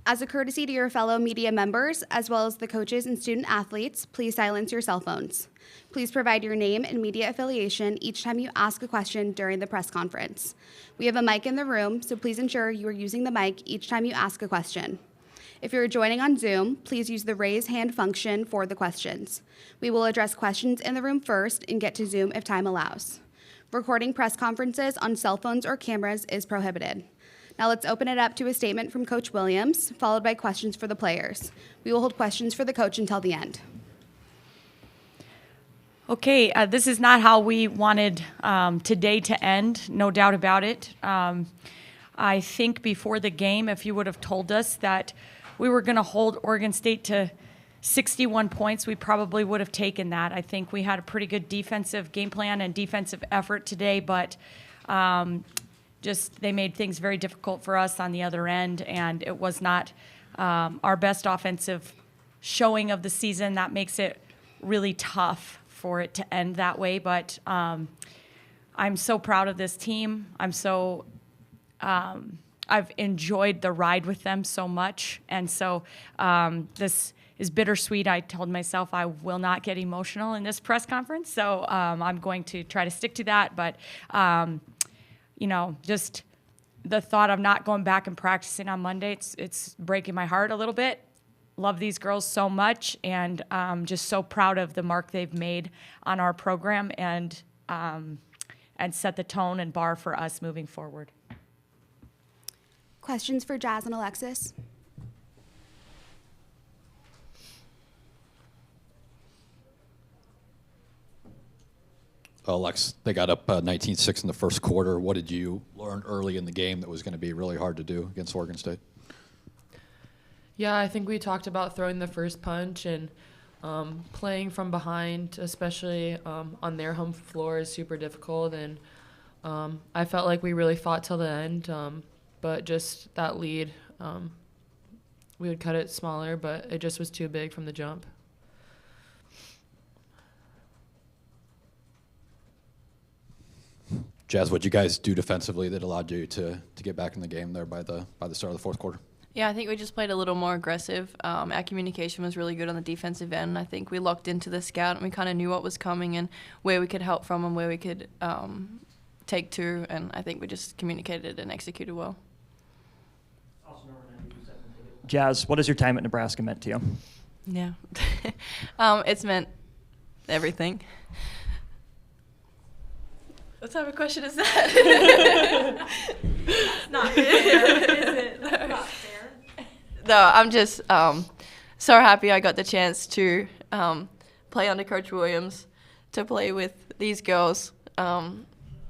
As a courtesy to your fellow media members, as well as the coaches and student athletes, please silence your cell phones. Please provide your name and media affiliation each time you ask a question during the press conference. We have a mic in the room, so please ensure you are using the mic each time you ask a question. If you're joining on Zoom, please use the raise hand function for the questions. We will address questions in the room first and get to Zoom if time allows. Recording press conferences on cell phones or cameras is prohibited. Now let's open it up to a statement from Coach Williams, followed by questions for the players. We will hold questions for the coach until the end. Okay, this is not how we wanted today to end, no doubt about it. I think before the game, if you would have told us that we were going to hold Oregon State to 61 points, we probably would have taken that. I think we had a pretty good defensive game plan and defensive effort today, but just they made things very difficult for us on the other end, and it was not our best offensive showing of the season. That makes it really tough for it to end that way, but I'm so proud of this team. I've enjoyed the ride with them so much, and so this is bittersweet. I told myself I will not get emotional in this press conference, so I'm going to try to stick to that, but just the thought of not going back and practicing on Monday, it's breaking my heart a little bit. Love these girls so much, and just so proud of the mark they've made on our program and set the tone and bar for us moving forward. Questions for Jazz and Alexis? Alex, they got up 19-6 in the first quarter. What did you learn early in the game that was going to be really hard to do against Oregon State? Yeah, I think we talked about throwing the first punch and playing from behind, especially on their home floor, is super difficult. And I felt like we really fought till the end, but just that lead, we would cut it smaller, but it just was too big from the jump. Jazz, what did you guys do defensively that allowed you to get back in the game there by the start of the fourth quarter? Yeah, I think we just played a little more aggressive. Our communication was really good on the defensive end. I think we locked into the scout and we kind of knew what was coming and where we could help from and where we could take to, and I think we just communicated and executed well. Jazz, what has your time at Nebraska meant to you? Yeah. It's meant everything. What type of question is that? That's not fair, is it? That's not fair. No, I'm just so happy I got the chance to play under Coach Williams, to play with these girls.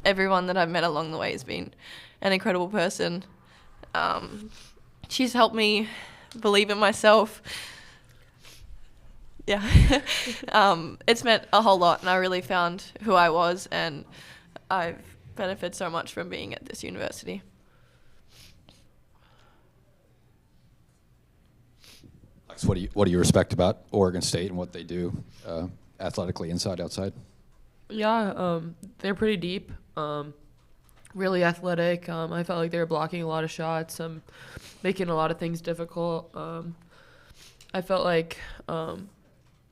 Everyone that I've met along the way has been an incredible person. She's helped me believe in myself. Yeah. It's meant a whole lot, and I really found who I was, and I've benefited so much from being at this university. Alex, what do you respect about Oregon State and what they do athletically, inside, outside? Yeah, they're pretty deep, really athletic. I felt like they were blocking a lot of shots, making a lot of things difficult. I felt like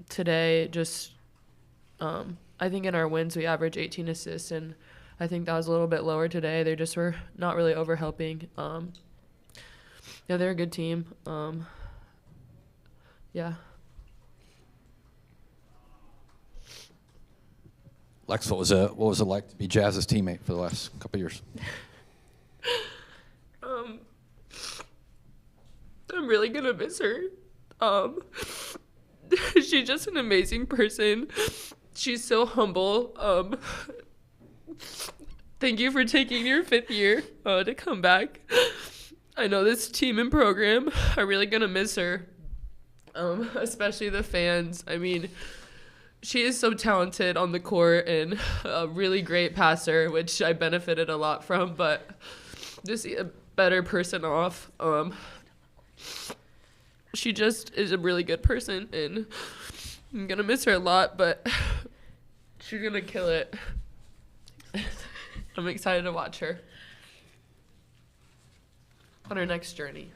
today just I think in our wins we averaged 18 assists, and I think that was a little bit lower today. They just were not really over-helping. Yeah, they're a good team. Yeah. Lex, what was it like to be Jazz's teammate for the last couple of years? I'm really gonna miss her. She's just an amazing person. She's so humble. Thank you for taking your 5th year to come back. I know this team and program are really gonna miss her, especially the fans. I mean, she is so talented on the court and a really great passer, which I benefited a lot from, but just a better person off. She just is a really good person, and I'm going to miss her a lot, but she's going to kill it. I'm excited to watch her on her next journey.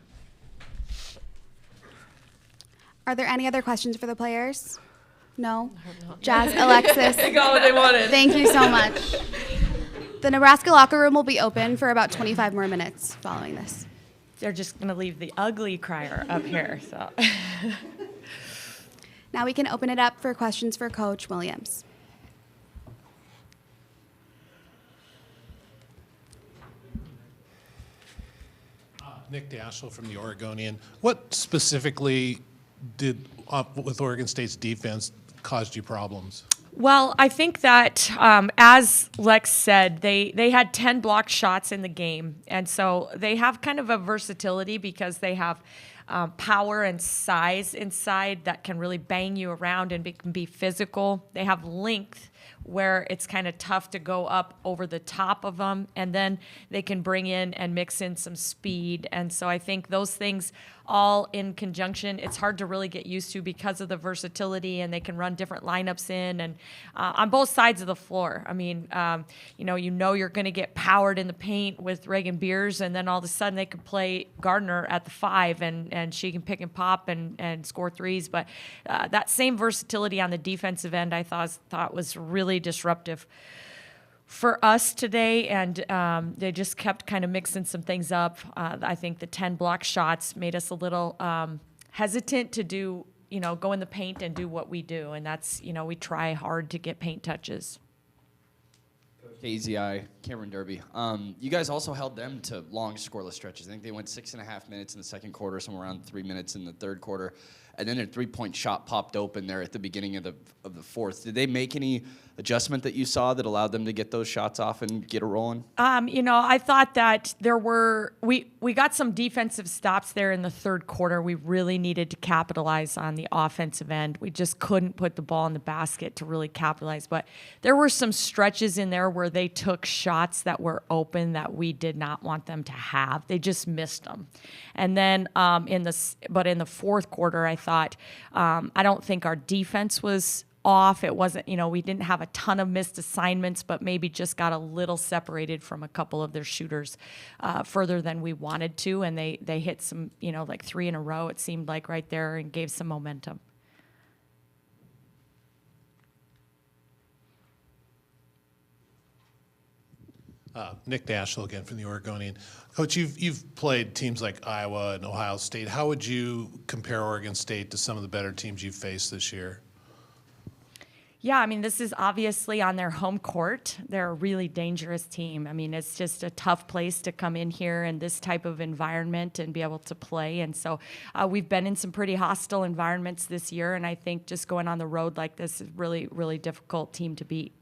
Are there any other questions for the players? No? Jazz, Alexis. They got what they wanted. Thank you so much. The Nebraska locker room will be open for about 25 more minutes following this. They're just going to leave the ugly crier up here. So. Now we can open it up for questions for Coach Williams. Nick Daschle from the Oregonian. What specifically did, with Oregon State's defense, caused you problems? Well, I think that, as Lex said, they had 10 blocked shots in the game. And so they have kind of a versatility because they have power and size inside that can really bang you around and can be physical. They have length where it's kind of tough to go up over the top of them. And then they can bring in and mix in some speed. And so I think those things all in conjunction, it's hard to really get used to because of the versatility, and they can run different lineups in and on both sides of the floor. I mean, you know you're going to get powered in the paint with Reagan Beers, and then all of a sudden they can play Gardner at the 5, and she can pick and pop and score threes. But that same versatility on the defensive end, I thought was really disruptive for us today, and they just kept kind of mixing some things up. I think the 10 block shots made us a little hesitant to go in the paint and do what we do, and that's, we try hard to get paint touches. KZI, Cameron Derby. You guys also held them to long scoreless stretches. I think they went 6.5 minutes in the second quarter, somewhere around 3 minutes in the third quarter, and then their three-point shot popped open there at the beginning of the fourth. Did they make any adjustment that you saw that allowed them to get those shots off and get it rolling? I thought that we got some defensive stops there in the third quarter. We really needed to capitalize on the offensive end. We just couldn't put the ball in the basket to really capitalize. But there were some stretches in there where they took shots that were open that we did not want them to have. They just missed them. And then in the fourth quarter, I thought I don't think our defense was off. It wasn't, we didn't have a ton of missed assignments, but maybe just got a little separated from a couple of their shooters further than we wanted to. And they hit some, like 3 in a row, it seemed like right there, and gave some momentum. Nick Daschle again from the Oregonian. Coach, you've played teams like Iowa and Ohio State. How would you compare Oregon State to some of the better teams you've faced this year? Yeah, this is obviously on their home court. They're a really dangerous team. It's just a tough place to come in here in this type of environment and be able to play. And so we've been in some pretty hostile environments this year, and I think just going on the road like this is really, really difficult team to beat.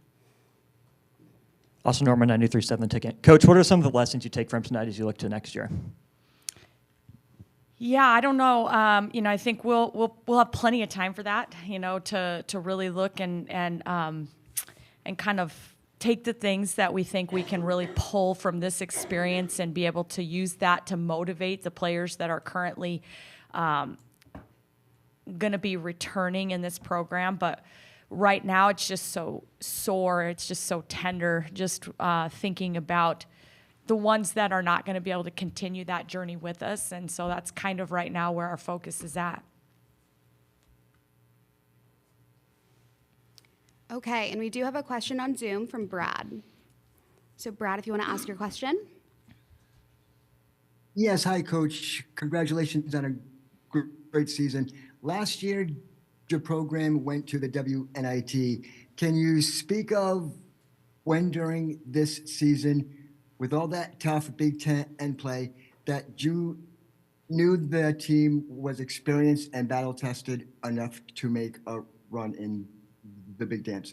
Also, Norman, 93.7 Ticket. Coach, what are some of the lessons you take from tonight as you look to next year? Yeah, I don't know. I think we'll have plenty of time for that. To really look and kind of take the things that we think we can really pull from this experience and be able to use that to motivate the players that are currently going to be returning in this program. But right now, it's just so sore. It's just so tender. Just thinking about the ones that are not going to be able to continue that journey with us. And so that's kind of right now where our focus is at. Okay, and we do have a question on Zoom from Brad. So Brad, if you want to ask your question. Yes, hi, Coach. Congratulations on a great season. Last year, your program went to the WNIT. Can you speak of when during this season, with all that tough Big Ten play, that you knew the team was experienced and battle-tested enough to make a run in the Big Dance?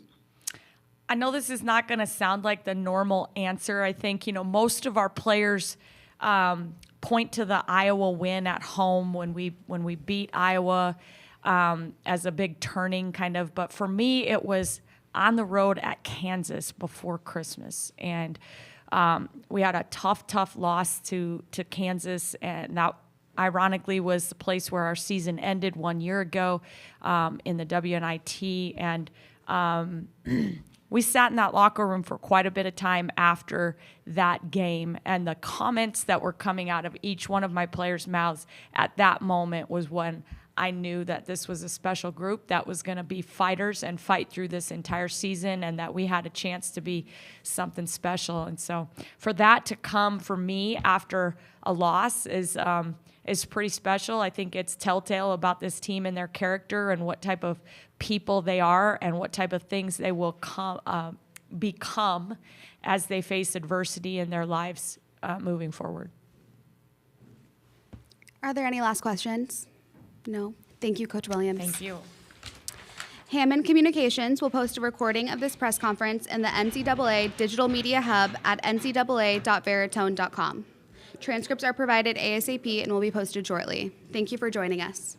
I know this is not going to sound like the normal answer. I think, most of our players point to the Iowa win at home when we beat Iowa as a big turning kind of. But for me, it was on the road at Kansas before Christmas. And we had a tough loss to Kansas, and that ironically was the place where our season ended 1 year ago in the WNIT. And we sat in that locker room for quite a bit of time after that game, and the comments that were coming out of each one of my players' mouths at that moment was when I knew that this was a special group that was going to be fighters and fight through this entire season, and that we had a chance to be something special. And so for that to come for me after a loss is pretty special. I think it's telltale about this team and their character and what type of people they are and what type of things they will become as they face adversity in their lives moving forward. Are there any last questions? No. Thank you, Coach Williams. Thank you. Hammond Communications will post a recording of this press conference in the NCAA Digital Media Hub at ncaa.veritone.com. Transcripts are provided ASAP and will be posted shortly. Thank you for joining us.